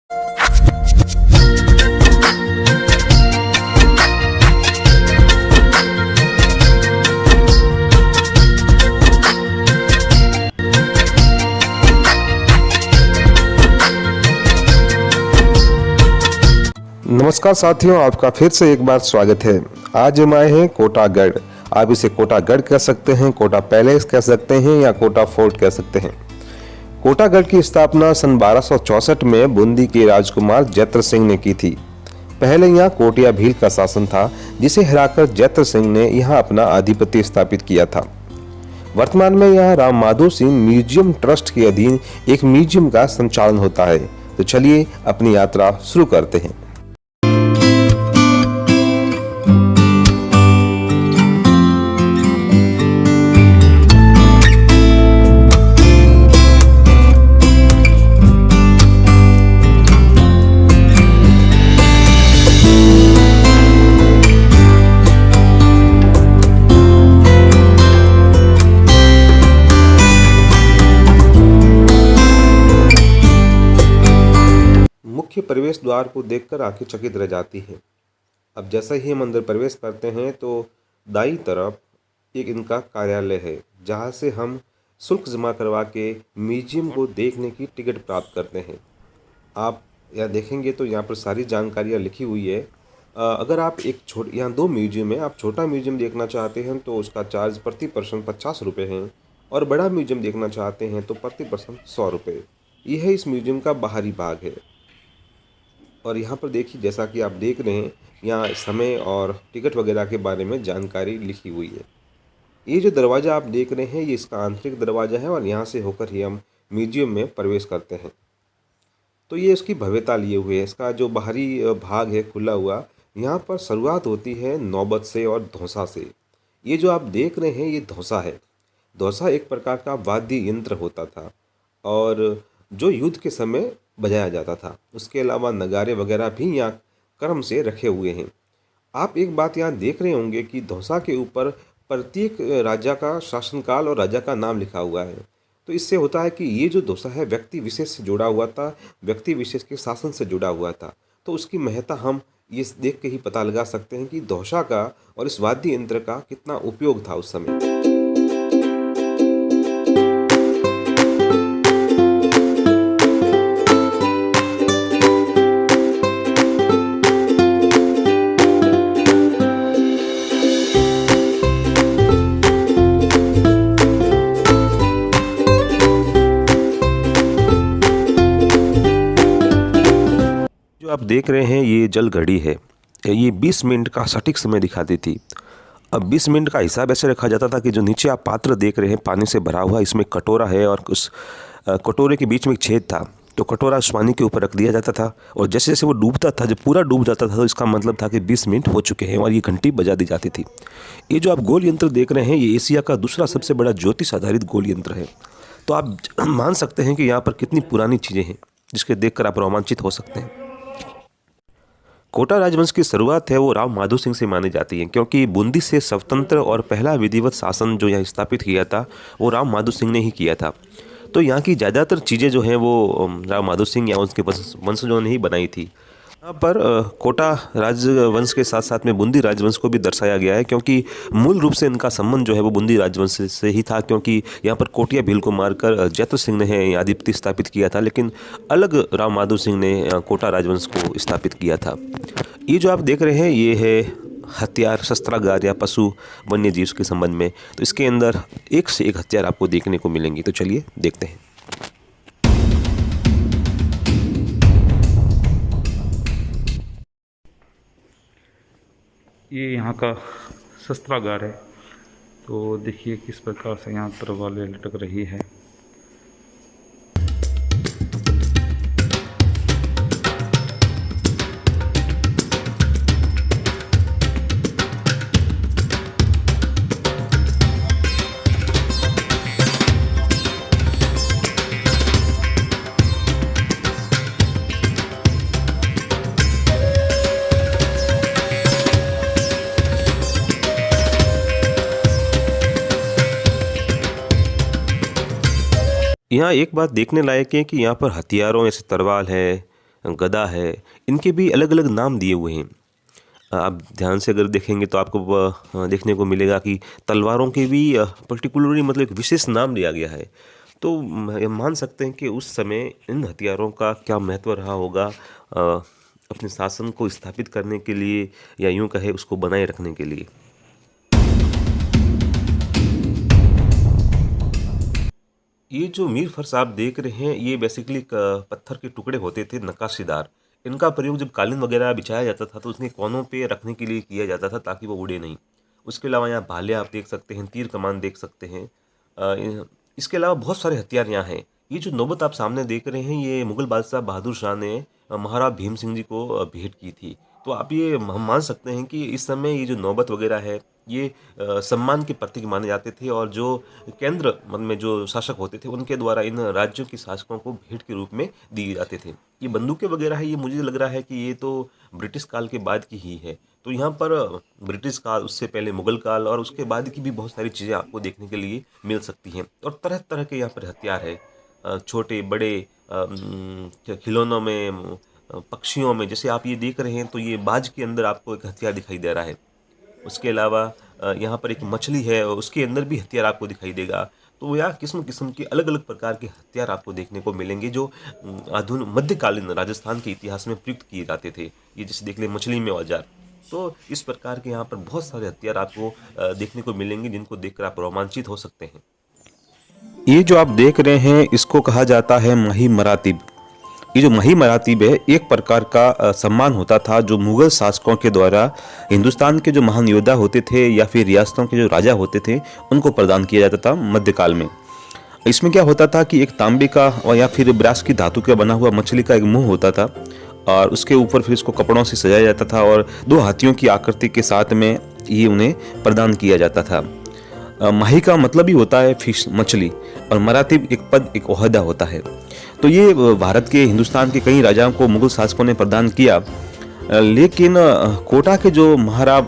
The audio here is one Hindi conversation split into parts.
नमस्कार साथियों, आपका फिर से एक बार स्वागत है। आज हम आए हैं कोटागढ़। आप इसे कोटागढ़ कह सकते हैं, कोटा पैलेस कह सकते हैं या कोटा फोर्ट कह सकते हैं। कोटागढ़ की स्थापना सन 1264 में बूंदी के राजकुमार जैत्र सिंह ने की थी। पहले यहाँ कोटिया भील का शासन था, जिसे हराकर जैत्र सिंह ने यहाँ अपना आधिपत्य स्थापित किया था। वर्तमान में यहाँ राम माधो सिंह म्यूजियम ट्रस्ट के अधीन एक म्यूजियम का संचालन होता है। तो चलिए अपनी यात्रा शुरू करते हैं। मुख्य प्रवेश द्वार को देखकर आंखें चकित रह जाती है। अब जैसे ही हम अंदर प्रवेश करते हैं तो दाईं तरफ एक इनका कार्यालय है, जहां से हम शुल्क जमा करवा के म्यूजियम को देखने की टिकट प्राप्त करते हैं। आप यहाँ देखेंगे तो यहाँ पर सारी जानकारियाँ लिखी हुई है। अगर आप यहाँ दो म्यूजियम है, आप छोटा म्यूजियम देखना चाहते हैं तो उसका चार्ज प्रति पर्सन 50 रुपये है, और बड़ा म्यूजियम देखना चाहते हैं तो प्रति पर्सन 100 रुपये। यह इस म्यूजियम का बाहरी भाग है। और यहाँ पर देखिए, जैसा कि आप देख रहे हैं, यहाँ समय और टिकट वगैरह के बारे में जानकारी लिखी हुई है। ये जो दरवाज़ा आप देख रहे हैं, ये इसका आंतरिक दरवाज़ा है, और यहाँ से होकर ही हम म्यूजियम में प्रवेश करते हैं। तो ये इसकी भव्यता लिए हुए है। इसका जो बाहरी भाग है खुला हुआ, यहाँ पर शुरुआत होती है नौबत से और धौंसा से। ये जो आप देख रहे हैं, ये धौंसा है। धौंसा एक प्रकार का वाद्य यंत्र होता था, और जो युद्ध के समय बजाया जाता था। उसके अलावा नगारे वगैरह भी यहाँ क्रम से रखे हुए हैं। आप एक बात यहाँ देख रहे होंगे कि धौंसा के ऊपर प्रत्येक राजा का शासनकाल और राजा का नाम लिखा हुआ है। तो इससे होता है कि ये जो धौंसा है व्यक्ति विशेष से जुड़ा हुआ था, व्यक्ति विशेष के शासन से जुड़ा हुआ था। तो उसकी महत्ता हम ये देख के ही पता लगा सकते हैं कि धौंसा का और इस वाद्य यंत्र का कितना उपयोग था उस समय। जो आप देख रहे हैं, ये जल घड़ी है। ये 20 मिनट का सटीक समय दिखाती थी। अब 20 मिनट का हिसाब ऐसे रखा जाता था कि जो नीचे आप पात्र देख रहे हैं पानी से भरा हुआ, इसमें कटोरा है, और उस कटोरे के बीच में एक छेद था। तो कटोरा उस पानी के ऊपर रख दिया जाता था, और जैसे जैसे वो डूबता था, जब पूरा डूब जाता था, तो इसका मतलब था कि 20 मिनट हो चुके हैं, और ये घंटी बजा दी जाती थी। ये जो आप गोल यंत्र देख रहे हैं, ये एशिया का दूसरा सबसे बड़ा ज्योतिष आधारित गोल यंत्र है। तो आप मान सकते हैं कि यहाँ पर कितनी पुरानी चीज़ें हैं, जिसके देखकर आप रोमांचित हो सकते हैं। कोटा राजवंश की शुरुआत है वो राम माधो सिंह से मानी जाती है, क्योंकि बूंदी से स्वतंत्र और पहला विधिवत शासन जो यहाँ स्थापित किया था वो राम माधो सिंह ने ही किया था। तो यहाँ की ज़्यादातर चीज़ें जो हैं वो राम माधो सिंह या उसके वंशजों ने ही बनाई थी। यहाँ पर कोटा राजवंश के साथ साथ में बूंदी राजवंश को भी दर्शाया गया है, क्योंकि मूल रूप से इनका संबंध जो है वो बूंदी राजवंश से ही था, क्योंकि यहाँ पर कोटिया भील को मारकर जैत्र सिंह ने आधिपत्य स्थापित किया था, लेकिन अलग राम माधो सिंह ने कोटा राजवंश को स्थापित किया था। ये जो आप देख रहे हैं, ये है हथियार, शस्त्रागार या पशु वन्य जीव के संबंध में। तो इसके अंदर एक से एक हथियार आपको देखने को मिलेंगे। तो चलिए देखते हैं। ये यहाँ का शस्त्रागार है। तो देखिए किस प्रकार से यहाँ तलवारें लटक रही है। यहाँ एक बात देखने लायक है कि यहाँ पर हथियारों जैसे तलवार है, गदा है, इनके भी अलग अलग नाम दिए हुए हैं। आप ध्यान से अगर देखेंगे तो आपको देखने को मिलेगा कि तलवारों के भी पर्टिकुलरली मतलब एक विशेष नाम दिया गया है। तो ये मान सकते हैं कि उस समय इन हथियारों का क्या महत्व रहा होगा अपने शासन को स्थापित करने के लिए, या यूं कहे उसको बनाए रखने के लिए। ये जो मीर फर्श आप देख रहे हैं, ये बेसिकली पत्थर के टुकड़े होते थे नक्काशीदार। इनका प्रयोग जब कालीन वगैरह बिछाया जाता था तो उसने कोनों पे रखने के लिए किया जाता था ताकि वो उड़े नहीं। उसके अलावा यहाँ भाले आप देख सकते हैं, तीर कमान देख सकते हैं। इसके अलावा बहुत सारे हथियार यहाँ हैं। ये जो नौबत आप सामने देख रहे हैं, ये मुगल बादशाह बहादुर शाह ने महाराज भीम सिंह जी को भेंट की थी। तो आप ये हम मान सकते हैं कि इस समय ये जो नौबत वगैरह है, ये सम्मान के प्रतीक माने जाते थे, और जो केंद्र में जो शासक होते थे उनके द्वारा इन राज्यों के शासकों को भेंट के रूप में दिए जाते थे। ये बंदूकें वगैरह है, ये मुझे लग रहा है कि ये तो ब्रिटिश काल के बाद की ही है। तो यहाँ पर ब्रिटिश काल, उससे पहले मुगल काल और उसके बाद की भी बहुत सारी चीज़ें आपको देखने के लिए मिल सकती हैं। और तरह तरह के यहाँ पर हथियार है, छोटे बड़े खिलौनों में, पक्षियों में। जैसे आप ये देख रहे हैं तो ये बाज के अंदर आपको एक हथियार दिखाई दे रहा है। उसके अलावा यहाँ पर एक मछली है, उसके अंदर भी हथियार आपको दिखाई देगा। तो यहाँ किस्म किस्म के अलग अलग प्रकार के हथियार आपको देखने को मिलेंगे जो आधुनिक मध्यकालीन राजस्थान के इतिहास में प्रयुक्त किए जाते थे। ये जैसे देख लें मछली में औजार। तो इस प्रकार के यहाँ पर बहुत सारे हथियार आपको देखने को मिलेंगे जिनको देखकर आप रोमांचित हो सकते हैं। ये जो आप देख रहे हैं इसको कहा जाता है माही मरातिब। ये जो माही मरातिब है, एक प्रकार का सम्मान होता था जो मुगल शासकों के द्वारा हिंदुस्तान के जो महान योद्धा होते थे या फिर रियासतों के जो राजा होते थे उनको प्रदान किया जाता था मध्यकाल में। इसमें क्या होता था कि एक तांबे का और या फिर ब्रास की धातु का बना हुआ मछली का एक मुंह होता था, और उसके ऊपर फिर इसको कपड़ों से सजाया जाता था, और दो हाथियों की आकृति के साथ में ये उन्हें प्रदान किया जाता था। माही का मतलब ही होता है फिश, मछली, और मरातिब एक पद, एक ओहदा होता है। तो ये भारत के, हिंदुस्तान के कई राजाओं को मुगल शासकों ने प्रदान किया, लेकिन कोटा के जो महाराज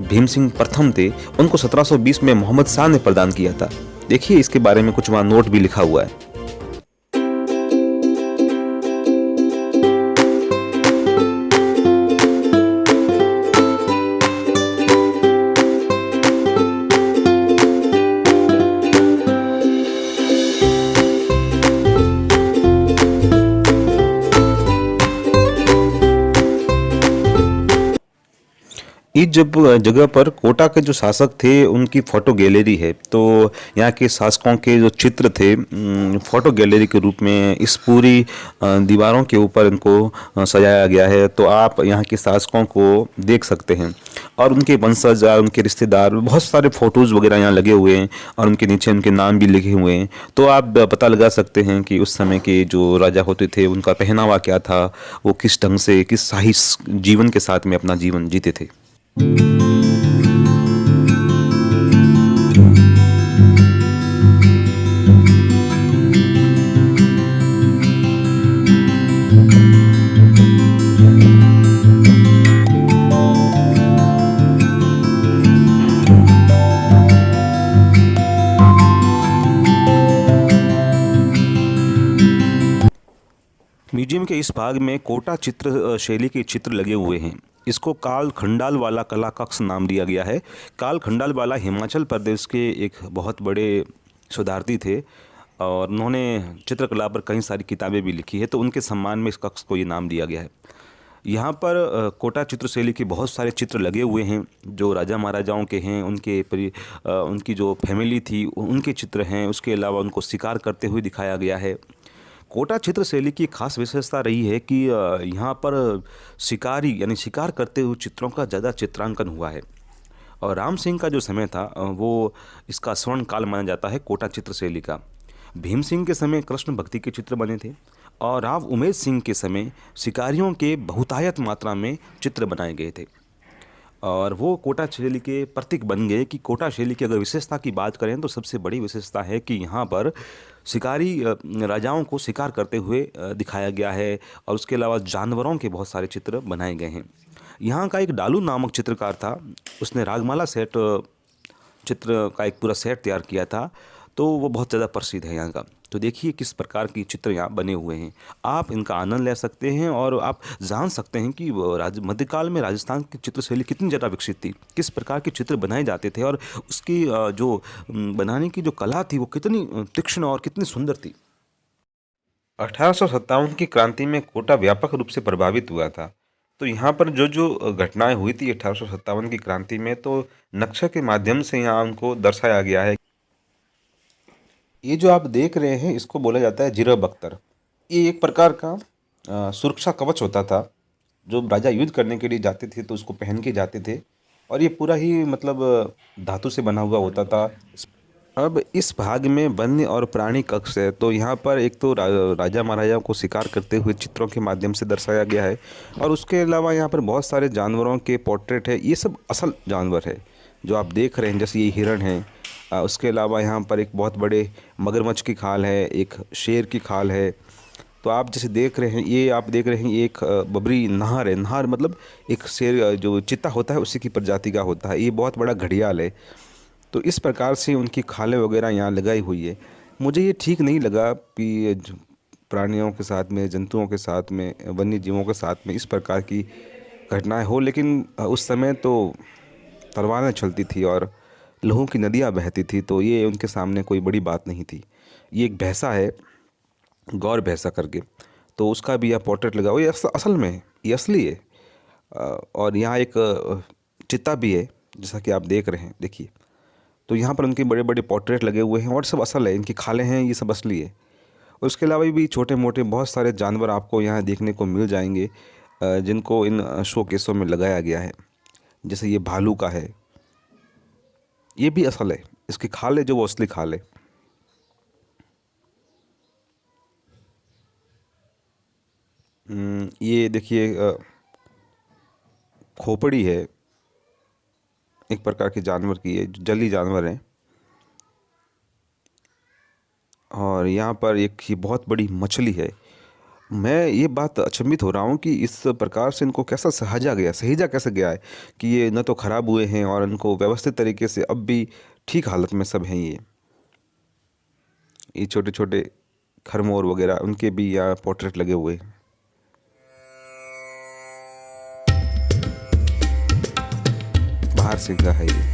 भीम सिंह प्रथम थे उनको 1720 में मोहम्मद शाह ने प्रदान किया था। देखिए इसके बारे में कुछ वहाँ नोट भी लिखा हुआ है। इस जगह पर कोटा के जो शासक थे उनकी फोटो गैलरी है। तो यहाँ के शासकों के जो चित्र थे फोटो गैलरी के रूप में इस पूरी दीवारों के ऊपर इनको सजाया गया है। तो आप यहाँ के शासकों को देख सकते हैं, और उनके वंशज, उनके रिश्तेदार, बहुत सारे फोटोज़ वगैरह यहाँ लगे हुए हैं, और उनके नीचे उनके नाम भी लिखे हुए हैं। तो आप पता लगा सकते हैं कि उस समय के जो राजा होते थे उनका पहनावा क्या था, वो किस ढंग से, किस शाही जीवन के साथ में अपना जीवन जीते थे। म्यूजियम के इस भाग में कोटा चित्र शैली के चित्र लगे हुए हैं। इसको काल खंडालवाला कला कक्ष नाम दिया गया है। काल खंडालवाला हिमाचल प्रदेश के एक बहुत बड़े शोधार्थी थे, और उन्होंने चित्रकला पर कई सारी किताबें भी लिखी है, तो उनके सम्मान में इस कक्ष को ये नाम दिया गया है। यहाँ पर कोटा चित्र शैली के बहुत सारे चित्र लगे हुए हैं जो राजा महाराजाओं के हैं, उनकी जो फैमिली थी उनके चित्र हैं। उसके अलावा उनको शिकार करते हुए दिखाया गया है। कोटा चित्र शैली की खास विशेषता रही है कि यहाँ पर शिकारी यानी शिकार करते हुए चित्रों का ज़्यादा चित्रांकन हुआ है, और राम सिंह का जो समय था वो इसका स्वर्ण काल माना जाता है कोटा चित्र शैली का। भीम सिंह के समय कृष्ण भक्ति के चित्र बने थे, और राव उमेश सिंह के समय शिकारियों के बहुतायत मात्रा में चित्र बनाए गए थे, और वो कोटा शैली के प्रतीक बन गए। कि कोटा शैली की अगर विशेषता की बात करें तो सबसे बड़ी विशेषता है कि यहाँ पर शिकारी राजाओं को शिकार करते हुए दिखाया गया है, और उसके अलावा जानवरों के बहुत सारे चित्र बनाए गए हैं। यहाँ का एक डालू नामक चित्रकार था, उसने रागमाला सेट चित्र का एक पूरा सेट तैयार किया था, तो वो बहुत ज़्यादा प्रसिद्ध है यहाँ का। तो देखिए किस प्रकार की चित्र यहाँ बने हुए हैं। आप इनका आनंद ले सकते हैं और आप जान सकते हैं कि मध्यकाल में राजस्थान की चित्रशैली कितनी ज़्यादा विकसित थी, किस प्रकार के चित्र बनाए जाते थे और उसकी जो बनाने की जो कला थी वो कितनी तीक्ष्ण और कितनी सुंदर थी। 1857 की क्रांति में कोटा व्यापक रूप से प्रभावित हुआ था। तो यहाँ पर जो जो घटनाएं हुई थी 1857 की क्रांति में, तो नक्शे के माध्यम से यहाँ उनको दर्शाया गया है। ये जो आप देख रहे हैं इसको बोला जाता है जिरह बख्तर। ये एक प्रकार का सुरक्षा कवच होता था। जो राजा युद्ध करने के लिए जाते थे तो उसको पहन के जाते थे, और ये पूरा ही मतलब धातु से बना हुआ होता था। अब इस भाग में वन्य और प्राणी कक्ष है। तो यहाँ पर एक तो राजा महाराजाओं को शिकार करते हुए चित्रों के माध्यम से दर्शाया गया है, और उसके अलावा यहाँ पर बहुत सारे जानवरों के पोर्ट्रेट है। ये सब असल जानवर है जो आप देख रहे हैं, जैसे ये हिरण है। उसके अलावा यहाँ पर एक बहुत बड़े मगरमच्छ की खाल है, एक शेर की खाल है। तो आप जैसे देख रहे हैं, ये आप देख रहे हैं, ये एक बबरी नाहर है। नाहर मतलब एक शेर जो चीता होता है उसी की प्रजाति का होता है। ये बहुत बड़ा घड़ियाल है। तो इस प्रकार से उनकी खालें वगैरह यहाँ लगाई हुई है। मुझे ये ठीक नहीं लगा कि प्राणियों के साथ में, जंतुओं के साथ में, वन्य जीवों के साथ में इस प्रकार की घटनाएं हो, लेकिन उस समय तो तलवारें चलती थी और लहू की नदियाँ बहती थी, तो ये उनके सामने कोई बड़ी बात नहीं थी। ये एक भैंसा है, गौर भैंसा करके, तो उसका भी यहाँ पोर्ट्रेट लगा हुआ है। ये असल में है, ये असली है। और यहाँ एक चिता भी है जैसा कि आप देख रहे हैं, देखिए। तो यहाँ पर उनके बड़े बड़े पोर्ट्रेट लगे हुए हैं और सब असल है। इनकी खालें हैं, ये सब असली है। और उसके अलावा भी छोटे मोटे बहुत सारे जानवर आपको यहाँ देखने को मिल जाएंगे, जिनको इन शो केसों में लगाया गया है। जैसे ये भालू का है, ये भी असल है। इसकी खाल है जो वो असली खाल है। ये देखिए खोपड़ी है, एक प्रकार के जानवर की है, जो जली जानवर है। और यहाँ पर एक ही बहुत बड़ी मछली है। मैं ये बात अचंभित हो रहा हूँ कि इस प्रकार से इनको कैसा सहेजा कैसे गया है कि ये न तो ख़राब हुए हैं और इनको व्यवस्थित तरीके से अब भी ठीक हालत में सब हैं। ये छोटे छोटे खरमोर वगैरह, उनके भी यहाँ पोर्ट्रेट लगे हुए हैं। बाहर से का है ये।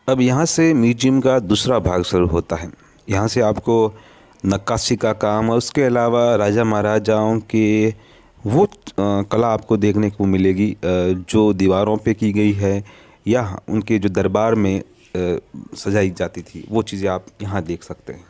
अब यहाँ से म्यूजियम का दूसरा भाग शुरू होता है। यहाँ से आपको नक्काशी का काम और उसके अलावा राजा महाराजाओं के वो कला आपको देखने को मिलेगी जो दीवारों पे की गई है या उनके जो दरबार में सजाई जाती थी, वो चीज़ें आप यहाँ देख सकते हैं।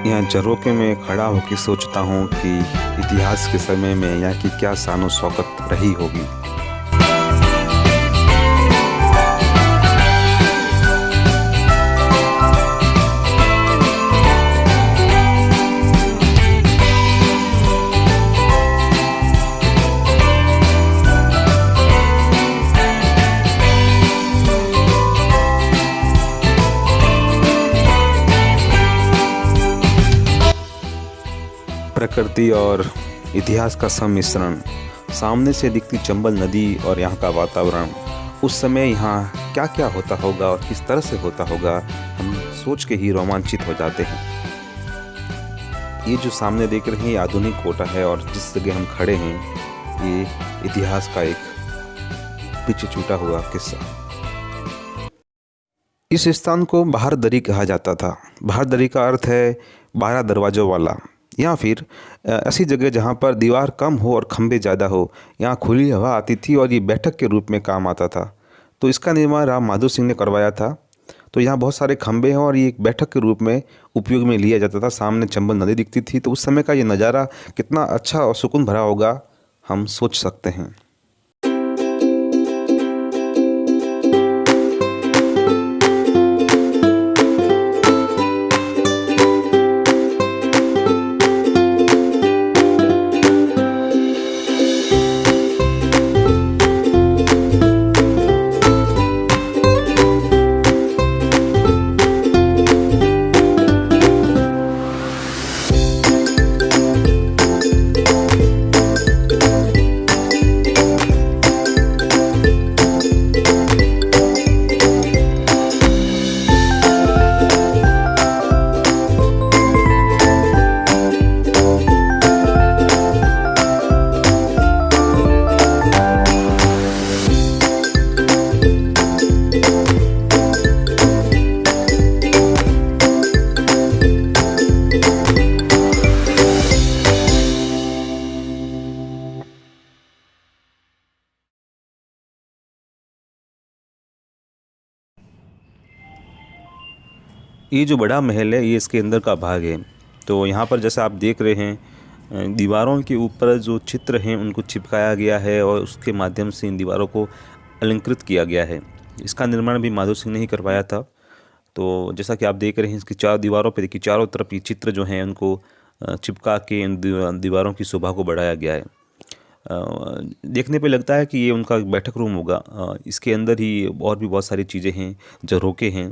यहाँ झरोके में खड़ा होकर सोचता हूँ कि इतिहास के समय में यहाँ की क्या शानो शौकत रही होगी। प्रकृति और इतिहास का सम्मिश्रण, सामने से दिखती चंबल नदी और यहाँ का वातावरण, उस समय यहाँ क्या क्या होता होगा और किस तरह से होता होगा, हम सोच के ही रोमांचित हो जाते हैं। ये जो सामने देख रहे हैं ये आधुनिक कोटा है और जिस जगह हम खड़े हैं ये इतिहास का एक पीछे छूटा हुआ किस्सा। इस स्थान को बहारदरी कहा जाता था। बहारदरी का अर्थ है 12 दरवाज़ों वाला, या फिर ऐसी जगह जहाँ पर दीवार कम हो और खंभे ज़्यादा हो। यहाँ खुली हवा आती थी और ये बैठक के रूप में काम आता था। तो इसका निर्माण राम माधो सिंह ने करवाया था। तो यहाँ बहुत सारे खंभे हैं और ये एक बैठक के रूप में उपयोग में लिया जाता था। सामने चंबल नदी दिखती थी, तो उस समय का ये नज़ारा कितना अच्छा और सुकून भरा होगा, हम सोच सकते हैं। ये जो बड़ा महल है ये इसके अंदर का भाग है। तो यहाँ पर जैसा आप देख रहे हैं दीवारों के ऊपर जो चित्र हैं उनको चिपकाया गया है और उसके माध्यम से इन दीवारों को अलंकृत किया गया है। इसका निर्माण भी माधो सिंह ने ही करवाया था। तो जैसा कि आप देख रहे हैं इसकी 4 दीवारों पर देखिए, चारों तरफ ये चित्र जो हैं उनको चिपका के इन दीवारों की शोभा को बढ़ाया गया है। देखने पे लगता है कि ये उनका बैठक रूम होगा। इसके अंदर ही और भी बहुत सारी चीज़ें हैं, झरोके हैं।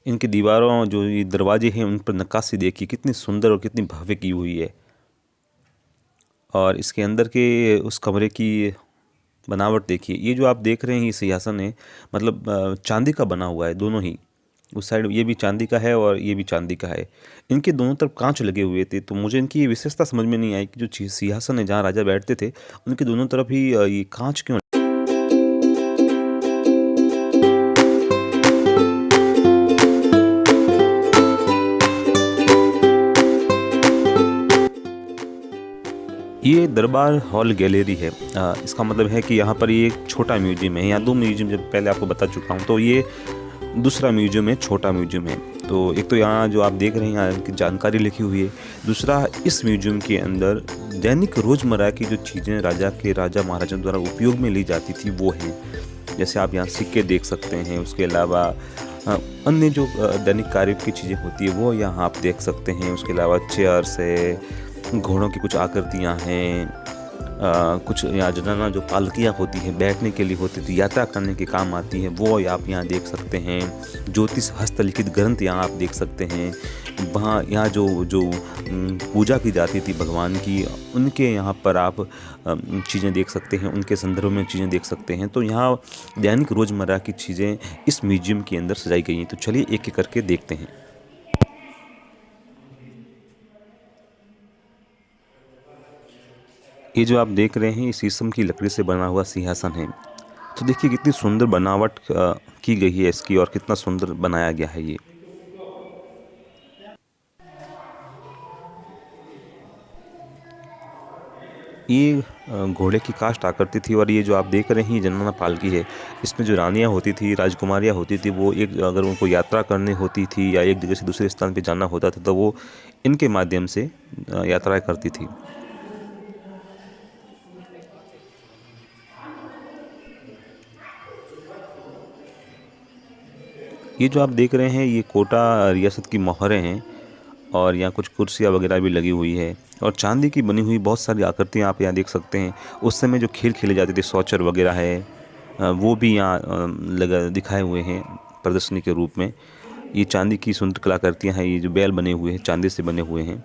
इनकी दीवारों जो ये दरवाजे हैं उन पर नक्काशी देखिए कितनी सुंदर और कितनी भव्य की हुई है। और इसके अंदर के उस कमरे की बनावट देखिए। ये जो आप देख रहे हैं ये सिंहासन है, मतलब चांदी का बना हुआ है दोनों ही। उस साइड ये भी चांदी का है और ये भी चांदी का है। इनके दोनों तरफ कांच लगे हुए थे। तो मुझे इनकी ये विशेषता समझ में नहीं आई कि जो सिंहासन है जहाँ राजा बैठते थे उनके दोनों तरफ ही ये कांच क्यों। ये दरबार हॉल गैलरी है। इसका मतलब है कि यहाँ पर ये एक छोटा म्यूजियम है। यहाँ 2 म्यूजियम जब पहले आपको बता चुका हूँ, तो ये दूसरा म्यूजियम है, छोटा म्यूजियम है। तो एक तो यहाँ जो आप देख रहे हैं यहाँ की जानकारी लिखी हुई है। दूसरा, इस म्यूजियम के अंदर दैनिक रोज़मर्रा की जो चीज़ें राजा महाराजाओं द्वारा उपयोग में ली जाती थी वो हैं। जैसे आप यहाँ सिक्के देख सकते हैं। उसके अलावा अन्य जो दैनिक कार्य की चीज़ें होती है वो यहाँ आप देख सकते हैं। उसके अलावा चेयर्स है, घोड़ों की कुछ आकृतियाँ हैं, कुछ यहाँ जनाना जो पालकियाँ होती हैं बैठने के लिए होती थी, यात्रा करने के काम आती है, वो आप यहाँ देख सकते हैं। ज्योतिष हस्तलिखित ग्रंथ यहाँ आप देख सकते हैं। वहाँ यहाँ जो पूजा की जाती थी भगवान की, उनके यहाँ पर आप चीज़ें देख सकते हैं, उनके संदर्भ में चीज़ें देख सकते हैं। तो यहाँ दैनिक रोज़मर्रा की चीज़ें इस म्यूजियम के अंदर सजाई गई हैं। तो चलिए एक एक करके देखते हैं। ये जो आप देख रहे हैं ये शीशम की लकड़ी से बना हुआ सिंहासन है। तो देखिए कितनी सुंदर बनावट की गई है इसकी और कितना सुंदर बनाया गया है ये। ये घोड़े की काष्ठ आकृति थी और ये जो आप देख रहे हैं ये जनना पालकी है। इसमें जो रानियाँ होती थी, राजकुमारियाँ होती थी, वो एक अगर उनको यात्रा करनी होती थी या एक जगह से दूसरे स्थान पे जाना होता था तो वो इनके माध्यम से यात्राएं करती थी। ये जो आप देख रहे हैं ये कोटा रियासत की मोहरें हैं और यहाँ कुछ कुर्सियाँ वगैरह भी लगी हुई है और चांदी की बनी हुई बहुत सारी आकृतियाँ आप यहाँ देख सकते हैं। उस समय जो खेल खेले जाते थे, सौचर वगैरह है, वो भी यहाँ लगा दिखाए हुए हैं प्रदर्शनी के रूप में। ये चांदी की सुंदर कलाकृतियाँ हैं। ये जो बैल बने हुए हैं चांदी से बने हुए हैं।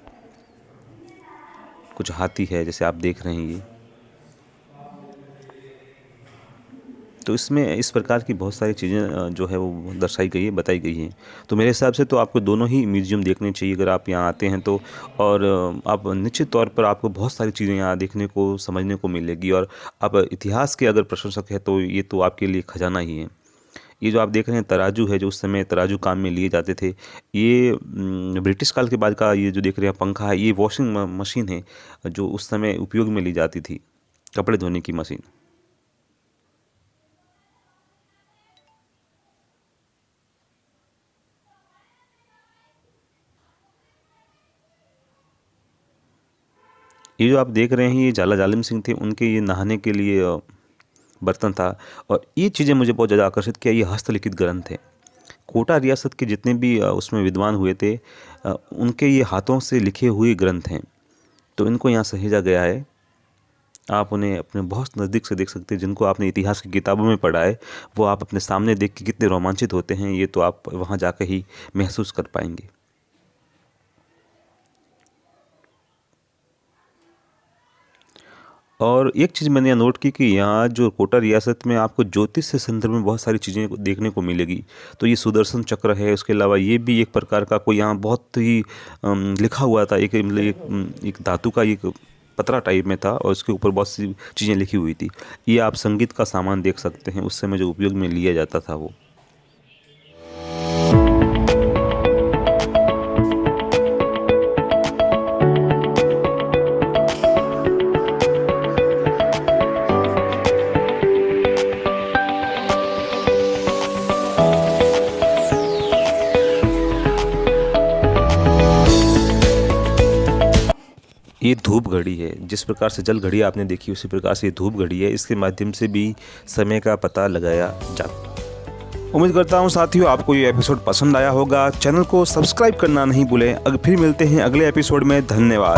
कुछ हाथी है जैसे आप देख रहे हैं ये। तो इसमें इस प्रकार की बहुत सारी चीज़ें जो है वो दर्शाई गई है, बताई गई हैं। तो मेरे हिसाब से तो आपको दोनों ही म्यूज़ियम देखने चाहिए अगर आप यहाँ आते हैं तो। और आप निश्चित तौर पर आपको बहुत सारी चीज़ें यहाँ देखने को, समझने को मिलेगी। और आप इतिहास के अगर प्रशंसक हैं तो ये तो आपके लिए खजाना ही है। ये जो आप देख रहे हैं तराजू है, जो उस समय तराजू काम में लिए जाते थे। ये ब्रिटिश काल के बाद का ये जो देख रहे हैं पंखा है, ये वॉशिंग मशीन है जो उस समय उपयोग में ली जाती थी, कपड़े धोने की मशीन। ये जो आप देख रहे हैं ये झाला जालिम सिंह थे, उनके ये नहाने के लिए बर्तन था। और ये चीज़ें मुझे बहुत ज़्यादा आकर्षित किया। ये हस्तलिखित ग्रंथ है। कोटा रियासत के जितने भी उसमें विद्वान हुए थे उनके ये हाथों से लिखे हुए ग्रंथ हैं। तो इनको यहाँ सहेजा गया है। आप उन्हें अपने बहुत नज़दीक से देख सकते हैं। जिनको आपने इतिहास की किताबों में पढ़ा है वो आप अपने सामने देख के कितने रोमांचित होते हैं, ये तो आप वहाँ जाकर ही महसूस कर पाएंगे। और एक चीज़ मैंने यहाँ नोट की कि यहाँ जो कोटा रियासत में आपको ज्योतिष से संदर्भ में बहुत सारी चीज़ें देखने को मिलेगी। तो ये सुदर्शन चक्र है, उसके अलावा ये भी एक प्रकार का कोई यहाँ बहुत ही लिखा हुआ था। एक मतलब एक धातु का एक पतरा टाइप में था और उसके ऊपर बहुत सी चीज़ें लिखी हुई थी। ये आप संगीत का सामान देख सकते हैं, उस समय जो उपयोग में लिया जाता था वो। ये धूप घड़ी है। जिस प्रकार से जल घड़ी आपने देखी उसी प्रकार से ये धूप घड़ी है। इसके माध्यम से भी समय का पता लगाया जाता। उम्मीद करता हूँ साथियों आपको ये एपिसोड पसंद आया होगा। चैनल को सब्सक्राइब करना नहीं भूलें। फिर मिलते हैं अगले एपिसोड में। धन्यवाद।